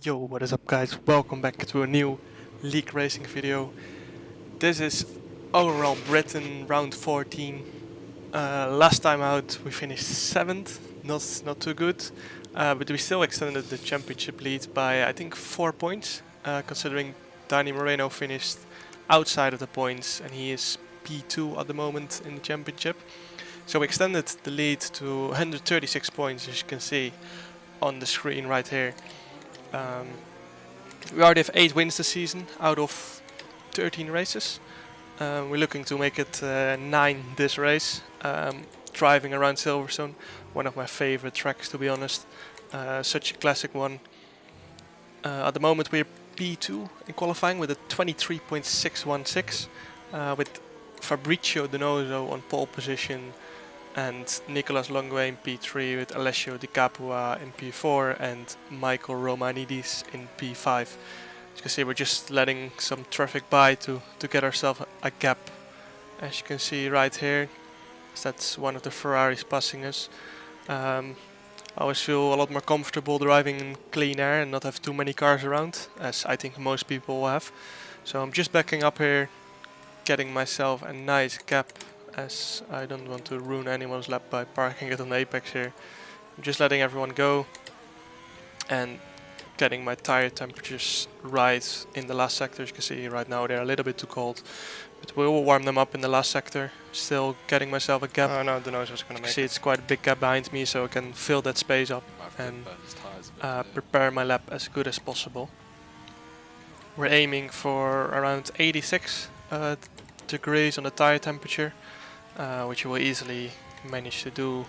Yo, what is up guys? Welcome back to a new league racing video. This is ORL Britain round 14. Last time out we finished 7th, not too good, but we still extended the championship lead by I think 4 points, considering Danny Moreno finished outside of the points and he is P2 at the moment in the championship. So we extended the lead to 136 points, as you can see on the screen right here. We already have 8 wins this season out of 13 races. We're looking to make it 9 this race. Driving around Silverstone, one of my favorite tracks to be honest. Such a classic one. At the moment we're P2 in qualifying with a 23.616, with Fabrizio Donoso on pole position and Nicolas Longuet in P3 with Alessio Di Capua in P4 and Michael Romanidis in P5. As you can see, we're just letting some traffic by to get ourselves a gap. As you can see right here, that's one of the Ferraris passing us. I always feel a lot more comfortable driving in clean air and not have too many cars around, as I think most people will have. So I'm just backing up here, getting myself a nice gap, as I don't want to ruin anyone's lap by parking it on the apex here. I'm just letting everyone go and getting my tire temperatures right in the last sector. As you can see right now they're a little bit too cold, but we will warm them up in the last sector. Still getting myself a gap. Oh no, I don't know what's gonna make. See, it's quite a big gap behind me, so I can fill that space up and prepare my lap as good as possible. We're aiming for around 86 degrees on the tire temperature, which we will easily manage to do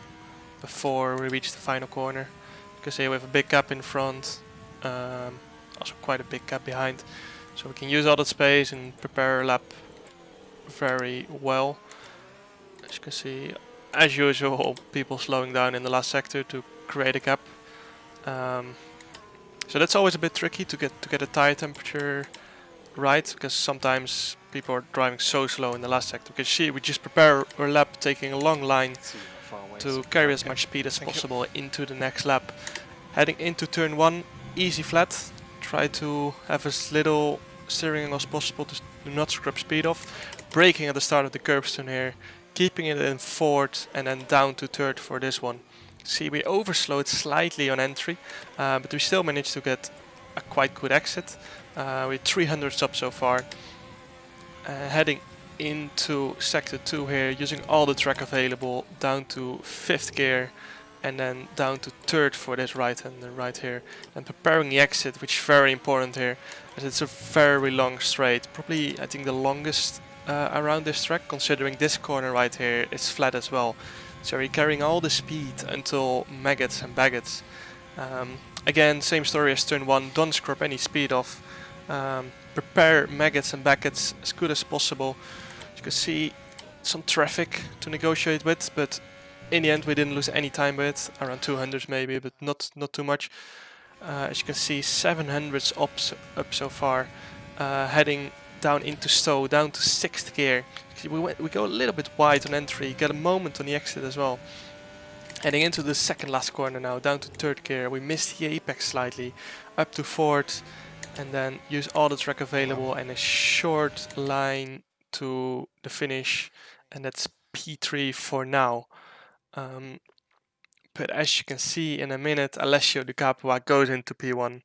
before we reach the final corner. You can see we have a big gap in front, also quite a big gap behind, so we can use all that space and prepare our lap very well. As you can see, as usual, people slowing down in the last sector to create a gap. So that's always a bit tricky to get a tire temperature right, because sometimes people are driving so slow in the last sector. Because we just prepare our lap, taking a long line to carry as much speed as possible into the next lap. Heading into turn 1, easy flat. Try to have as little steering angle as possible to do not scrub speed off. Braking at the start of the curbstone here, keeping it in 4th and then down to 3rd for this one. See, we overslowed slightly on entry, but we still managed to get a quite good exit. We're 300s up so far. Heading into sector 2 here, using all the track available, down to 5th gear and then down to 3rd for this right-hander right here, and preparing the exit, which is very important here as it's a very long straight, probably I think the longest around this track, considering this corner right here is flat as well. So we're carrying all the speed until maggots and baggets. Again, same story as turn 1, don't scrub any speed off. Prepare maggots and baggets as good as possible. As you can see, some traffic to negotiate with, but in the end we didn't lose any time with it, around 200s maybe, but not too much. As you can see, 700s up so far, heading down into Stowe, down to 6th gear. We go a little bit wide on entry, get a moment on the exit as well. Heading into the second last corner now, down to 3rd gear. We missed the apex slightly, up to 4th, and then use all the track available and a short line to the finish, and that's P3 for now. But as you can see in a minute, Alessio Di Capua goes into P1,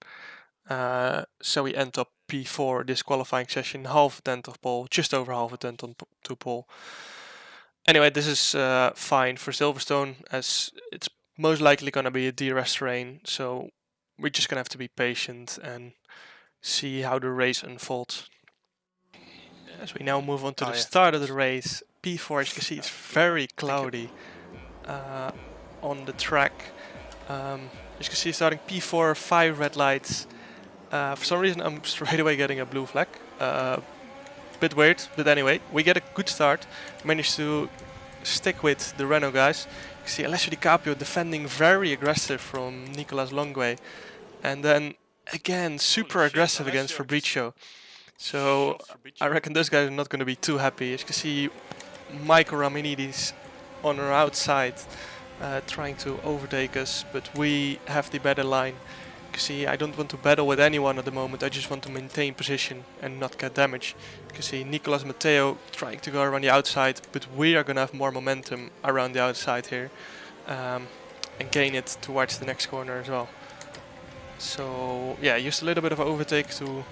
so we end up P4 this qualifying session, half a tenth of pole, just over half a tenth to pole. Anyway, this is fine for Silverstone, as it's most likely going to be a DRS terrain, so we're just going to have to be patient and see how the race unfolds. As we now move on to the start of the race, P4, as you can see, it's very cloudy on the track. As you can see, starting P4, 5 red lights. For some reason I'm straight away getting a blue flag. Bit weird, but anyway, we get a good start. Managed to stick with the Renault guys. You see Alessio Di Capua defending very aggressive from Nicolas Longuet. And then again, super aggressive against Fabrizio. So I reckon those guys are not going to be too happy. As you can see, Michael Raminidis on our outside, trying to overtake us, but we have the better line. can see I don't want to battle with anyone at the moment. I just want to maintain position and not get damage. You can see Nicolas Matteo trying to go around the outside, but we are going to have more momentum around the outside here and gain it towards the next corner as well. So yeah, used a little bit of overtake to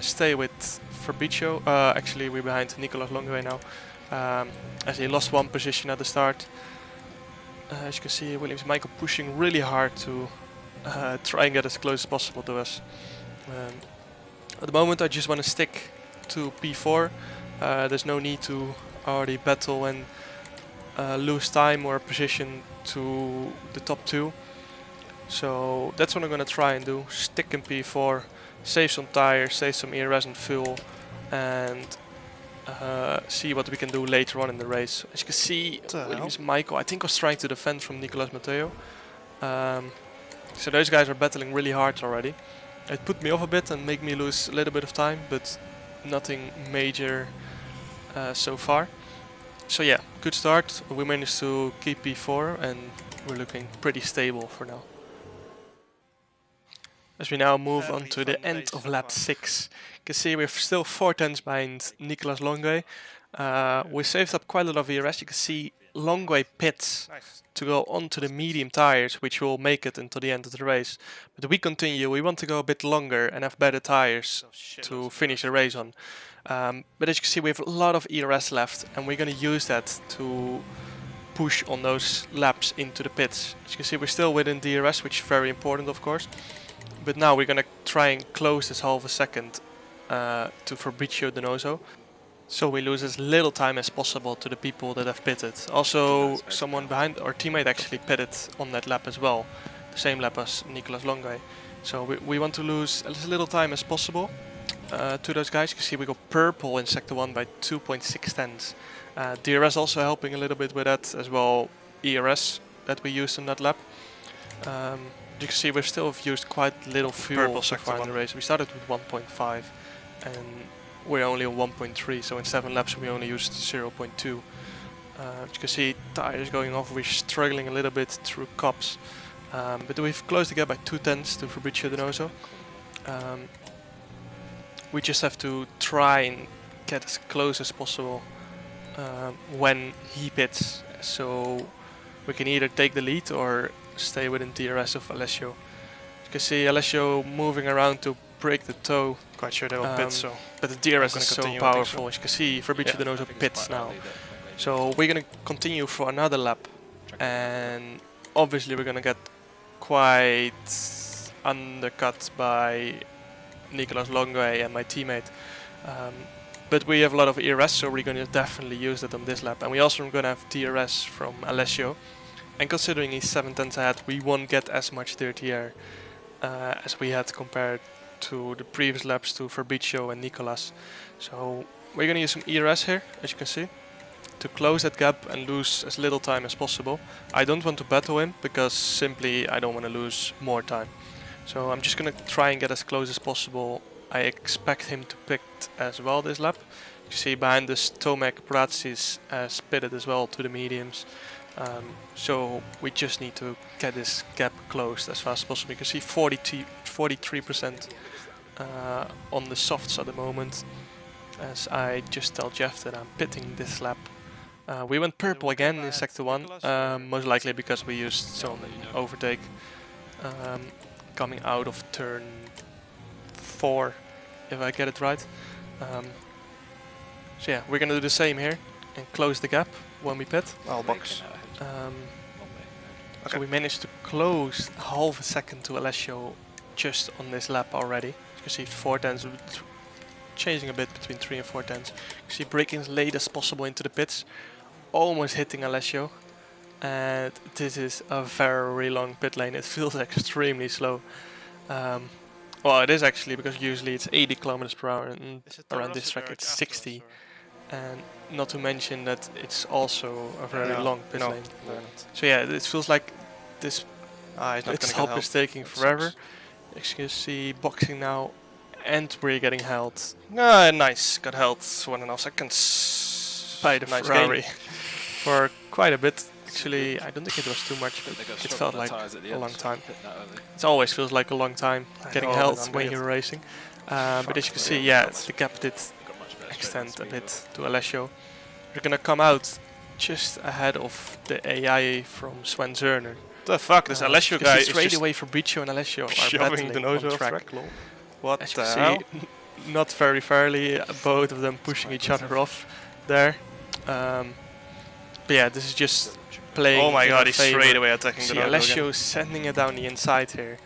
stay with Fabricio. Actually, we're behind Nicolas Longway now, as he lost one position at the start. As you can see, Williams Michael pushing really hard to try and get as close as possible to us. At the moment I just want to stick to P4. There's no need to already battle and lose time or position to the top 2. So that's what I'm going to try and do. Stick in P4, save some tires, save some ERS and fuel, and see what we can do later on in the race. As you can see, Williams Michael I think was trying to defend from Nicolas Matteo. So those guys are battling really hard already. It put me off a bit and made me lose a little bit of time, but nothing major so far. So yeah, good start. We managed to keep P4 and we're looking pretty stable for now. As we now move on to the end of lap 6, you can see we're still 4 tenths behind Nicolas Longway. We saved up quite a lot of ERS. You can see Longway pits to go onto the medium tires, which will make it until the end of the race. But we continue, we want to go a bit longer and have better tires to finish the race on. But as you can see, we have a lot of ERS left and we're going to use that to push on those laps into the pits. As you can see, we're still within DRS, which is very important of course. But now we're going to try and close this half a second to Fabricio Donoso, so we lose as little time as possible to the people that have pitted. Also, someone behind our teammate actually pitted on that lap as well, the same lap as Nicolas Longway. So we want to lose as little time as possible to those guys. You can see we go purple in Sector 1 by 2.6 tenths. DRS also helping a little bit with that as well, ERS that we used on that lap. You can see we've still used quite little fuel so far in the race. We started with 1.5 and we're only on 1.3, so in 7 laps we only used 0.2. You can see tires going off, we're struggling a little bit through cops. But we've closed the gap by 2 tenths to Fabricio Donoso. We just have to try and get as close as possible when he pits, so we can either take the lead or stay within DRS of Alessio. You can see Alessio moving around to break the toe. Quite sure they will pit, so. But the DRS is so powerful. As you can see, Fabricio Donoso pits now. So we're going to continue for another lap, and obviously we're going to get quite undercut by Nicolas Longway and my teammate. But we have a lot of ERS, so we're going to definitely use it on this lap. And we also are going to have DRS from Alessio. And considering he's 7 tenths ahead, we won't get as much dirty air as we had compared to the previous laps to Fabricio and Nicolas. So we're going to use some ERS here, as you can see, to close that gap and lose as little time as possible. I don't want to battle him because simply I don't want to lose more time. So I'm just going to try and get as close as possible. I expect him to pit as well this lap. You see behind us Tomek Bratsis has pitted as well to the mediums. So we just need to get this gap closed as fast as possible. You can see 43% on the softs at the moment, as I just tell Jeff that I'm pitting this lap. We went purple again in Sector 1, most likely because we used some overtake coming out of turn 4, if I get it right. So yeah, we're gonna do the same here and close the gap when we pit. Box. So we managed to close half a second to Alessio just on this lap already. You can see 4 tenths, changing a bit between 3 and 4 tenths. You can see braking as late as possible into the pits, almost hitting Alessio. And this is a very long pit lane. It feels extremely slow. Well, it is actually, because usually it's 80 kilometers per hour and around this track it's 60. And not to mention that it's also a very long pit lane. So yeah, it feels like this stop is taking forever. As you can see, boxing now, and we're getting held. Nice, got held 1.5 seconds. By the Ferrari for quite a bit. actually, I don't think it was too much, but They got it struck felt on the like tyres at the a end. long time. Hit that early. It always feels like a long time getting know, but health I'm when gonna you're racing. But as you can Fuck, see, yeah, yeah, got much- the gap did they got much better extend a straight line bit speed, to Alessio. We're gonna come out just ahead of the AI from Sven Zerner. The fuck, this Alessio Because guy is straight just away Fabrizio and Alessio are shoving the battling nose on off track. track, lol. What As you the can hell? see, not very fairly, both of them pushing each other off there. But yeah, this is just playing. Oh my in god, our he's favor. straight away attacking the See nose Alessio again. sending it down the inside here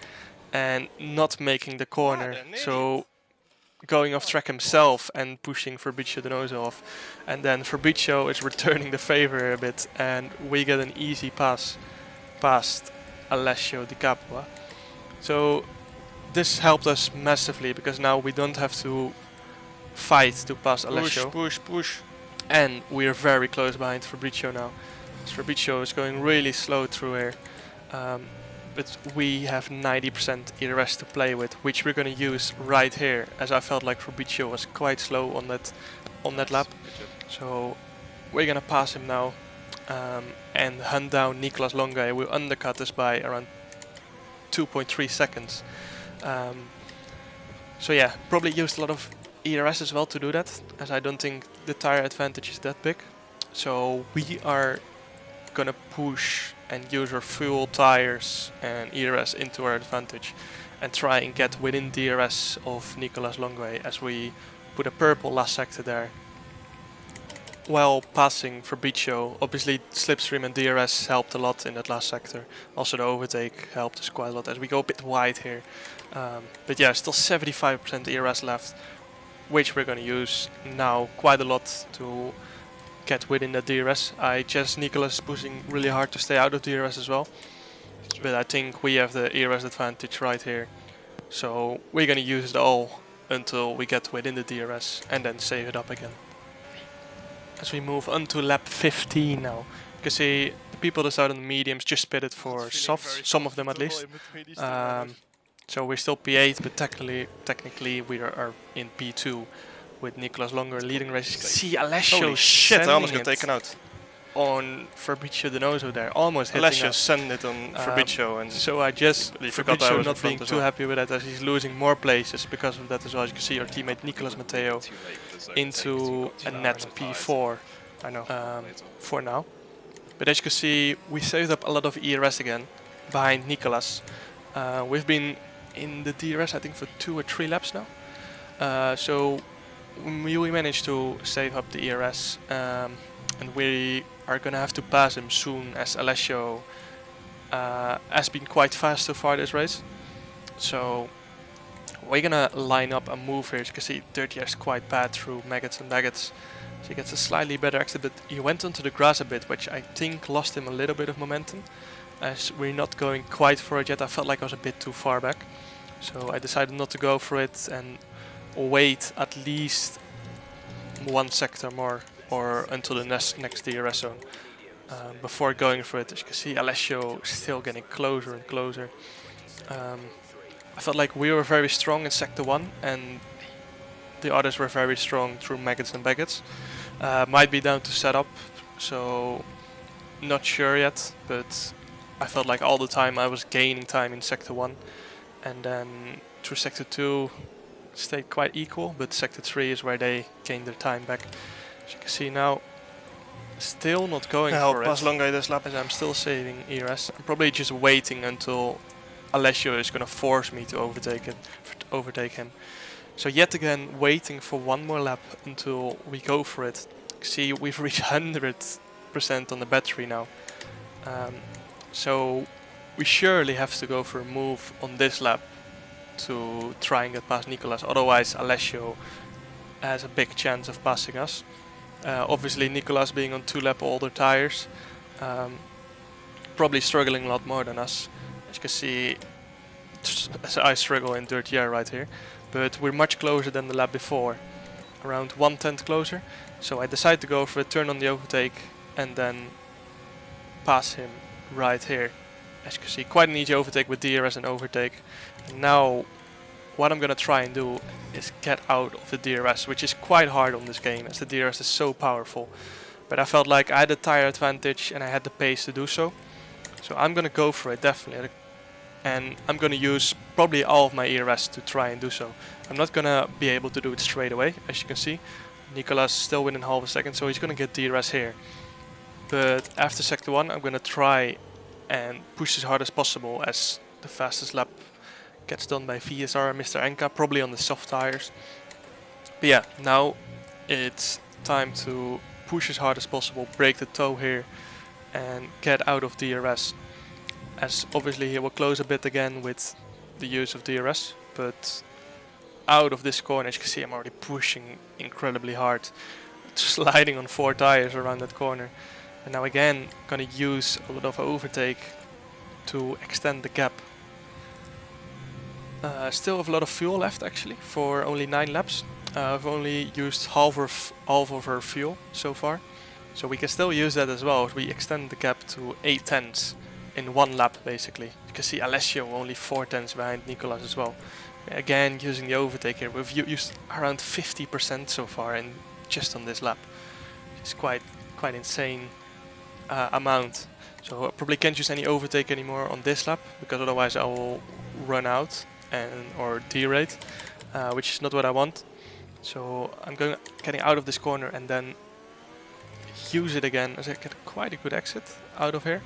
and not making the corner. What an So going off track himself and pushing Fabrizio de Noso off. And then Fabrizio is returning the favor a bit and we get an easy pass past Alessio Di Capua. So this helped us massively because now we don't have to fight to pass Push, Alessio. push, push. And we are very close behind Fabrizio now. Fabrizio is going really slow through here. But we have 90% ERS to play with, which we're going to use right here, as I felt like Fabrizio was quite slow on that lap. So we're going to pass him now and hunt down Nicolas Longa. We'll undercut us by around 2.3 seconds. So yeah, probably used a lot of ERS as well to do that, as I don't think the tire advantage is that big. So we are gonna push and use our fuel tires and ERS into our advantage and try and get within DRS of Nicolas Longue as we put a purple last sector there while passing Fabrizio. Obviously slipstream and DRS helped a lot in that last sector. Also the overtake helped us quite a lot as we go a bit wide here. But yeah, still 75% ERS left, which we're going to use now quite a lot to get within the DRS. I just Nicolas pushing really hard to stay out of DRS as well, but I think we have the ERS advantage right here. So we're going to use it all until we get within the DRS and then save it up again. As we move on to lap 15 now, you can see the people that started on the mediums just pitted for softs, some of them at least. So we're still P8, but technically we are in P2 with Nicolas Longer leading races. See Alessio Holy shit, I almost sending got it taken out. on Fabrizio De Noso there, almost hitting Alessio us. sent it on Fabrizio and So I just, he forgot I Fabrizio was in not being front as too well. happy with that as he's losing more places because of that as well. As you can see our teammate Nicolas Matteo into a net P4 I know. for now. But as you can see, we saved up a lot of ERS again behind Nicolas. We've been in the DRS I think for 2 or 3 laps now. So we managed to save up the ERS and we are gonna have to pass him soon as Alessio has been quite fast so far this race. So we're gonna line up a move here. As you can see, Dirty is quite bad through maggots and baggets. So he gets a slightly better exit, but he went onto the grass a bit, which I think lost him a little bit of momentum. As we're not going quite for it yet, I felt like I was a bit too far back. So I decided not to go for it and wait at least 1 sector more or until the next DRS zone before going for it. As you can see, Alessio still getting closer and closer. I felt like we were very strong in sector 1 and the others were very strong through maggots and baggets. Might be down to setup, so not sure yet, but I felt like all the time I was gaining time in sector 1 and then through sector 2 stayed quite equal, but sector 3 is where they gained their time back. As you can see now, still not going for pass it, Longa this lap. as I'm still saving ERS. I'm probably just waiting until Alessio is going to force me to overtake him. So yet again, waiting for 1 more lap until we go for it. See, we've reached 100% on the battery now. So we surely have to go for a move on this lap to try and get past Nicolas. Otherwise, Alessio has a big chance of passing us. Obviously, Nicolas being on 2 lap older tires, probably struggling a lot more than us. As you can see, I struggle in dirty air right here. But we're much closer than the lap before, around 1/10 closer. So I decided to go for a turn on the overtake and then pass him right here. As you can see, quite an easy overtake with DRS and overtake. And now what I'm gonna try and do is get out of the DRS, which is quite hard on this game as the DRS is so powerful. but I felt like I had the tire advantage and I had the pace to do so. So I'm gonna go for it definitely, and I'm gonna use probably all of my ERS to try and do so. I'm not gonna be able to do it straight away, as you can see. Nicolas still within half a second, so he's gonna get DRS here. But after sector 1, I'm gonna try and push as hard as possible, as the fastest lap gets done by VSR and Mr. Enka, probably on the soft tires. But yeah, now it's time to push as hard as possible, break the toe here and get out of DRS. As obviously he will close a bit again with the use of DRS, but out of this corner, as you can see, I'm already pushing incredibly hard, sliding on 4 tires around that corner. And now again, gonna use a lot of overtake to extend the gap. Still have a lot of fuel left actually for only 9 laps. I've only used half of our fuel so far, so we can still use that as well if we extend the gap to 8 tenths in 1 lap basically. You can see Alessio only 4 tenths behind Nicolas as well. Again, using the overtake here, we've used around 50% so far and just on this lap. It's quite insane amount. So I probably can't use any overtake anymore on this lap, because otherwise I will run out or derate, which is not what I want. So I'm getting out of this corner and then use it again as I get quite a good exit out of here.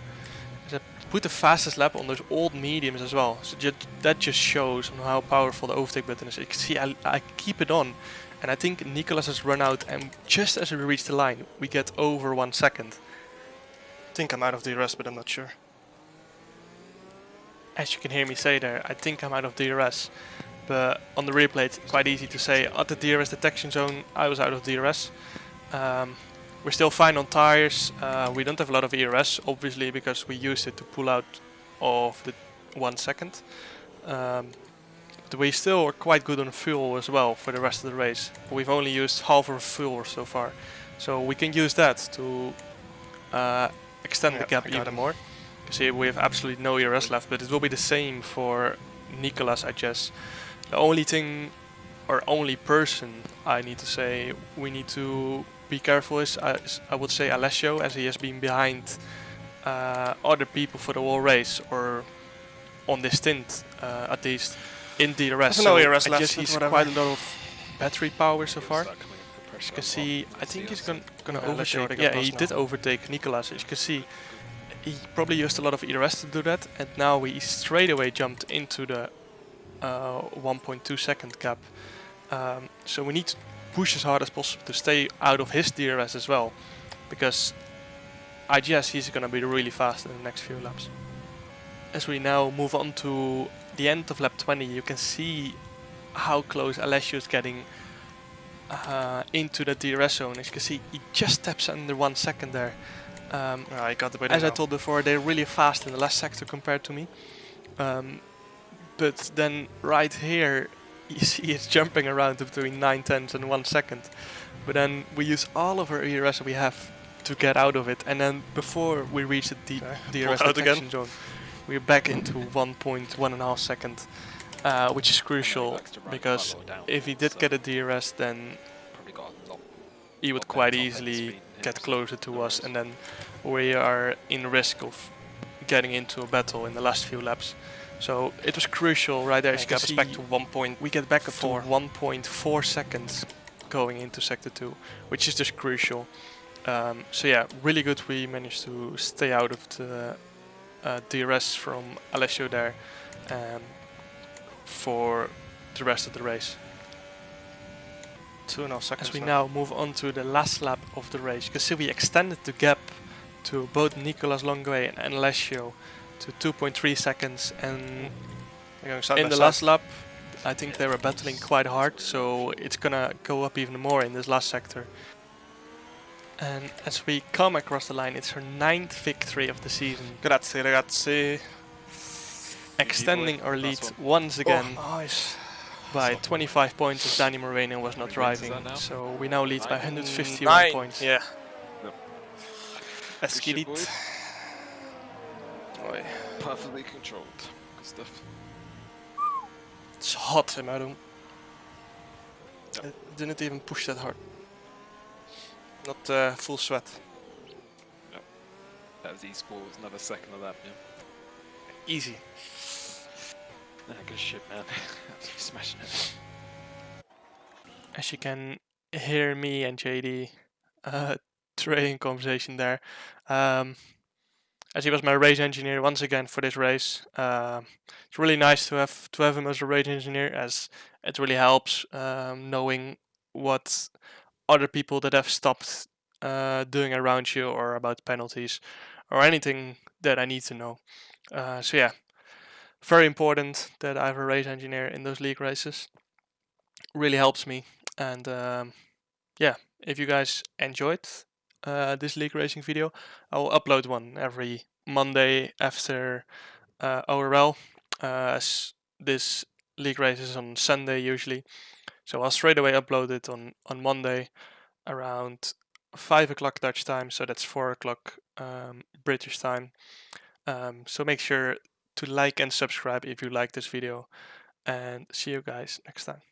As I put the fastest lap on those old mediums as well. So that just shows how powerful the overtake button is. You can see I keep it on, and I think Nicolas has run out, and just as we reach the line we get over 1 second. I think I'm out of DRS, but I'm not sure. As you can hear me say there, I think I'm out of DRS. But on the replay it's quite easy to say at the DRS detection zone I was out of DRS. We're still fine on tires. We don't have a lot of ERS obviously because we used it to pull out of the 1 second. But we still are quite good on fuel as well for the rest of the race. We've only used half of fuel so far, so we can use that to extend the gap even more. You can see we have absolutely no ERS left, but it will be the same for Nicolas, I guess. The only thing, or only person I need to say we need to be careful is, I would say Alessio, as he has been behind other people for the whole race, or on this stint at least, in DRS. So no ERS I left, guess he's quite a lot of battery power so far. As you can see, I think he's gonna overtake. Yeah, he did overtake Nicolas. As you can see, he probably used a lot of ERS to do that, and now he straight away jumped into the 1.2 second gap. So we need to push as hard as possible to stay out of his DRS as well, because I guess he's gonna be really fast in the next few laps. As we now move on to the end of lap 20, you can see how close Alessio is getting into the DRS zone. As you can see, he just taps under 1 second there. I got the As I told before, they're really fast in the last sector compared to me. But then right here, you see it's jumping around between 9 tenths and 1 second. But then we use all of our ERS we have to get out of it, and then before we reach the DRS detection zone, we're back into 1.1.5 second, which is crucial, because if he did get a DRS, then he would quite easily get closer to us, and then we are in risk of getting into a battle in the last few laps. So it was crucial right there. As you can see, back to 1.4. we get back up to 1.4 seconds going into sector 2, which is just crucial. So yeah, really good we managed to stay out of the DRS from Alessio there for the rest of the race. 2.5 seconds. As we now move on to the last lap of the race, you can see we extended the gap to both Nicolas Longuet and Alessio to 2.3 seconds, and in the last lap I think they were battling quite hard, so it's gonna go up even more in this last sector. And as we come across the line, it's her 9th victory of the season. Grazie ragazzi. Extending our lead once again by 25 points as Danny Moreno was not driving. So we now lead by 151 points. Yeah. Esquilit. Perfectly controlled. Good stuff. It's hot in my room. I didn't even push that hard. Not full sweat. That was Esports, another second of that, yeah. Easy. Nah, good shit, man. Absolutely smashing it. As you can hear me and JD trading conversation there. As he was my race engineer once again for this race. It's really nice to have him as a race engineer, as it really helps knowing what other people that have stopped doing around you, or about penalties, or anything that I need to know. So yeah, very important that I have a race engineer in those league races. Really helps me, and yeah, if you guys enjoyed this league racing video, I will upload one every Monday after ORL. As this league race is on Sunday usually, so I'll straight away upload it on Monday around 5 o'clock Dutch time, so that's 4 o'clock British time. So make sure to like and subscribe if you like this video, and see you guys next time.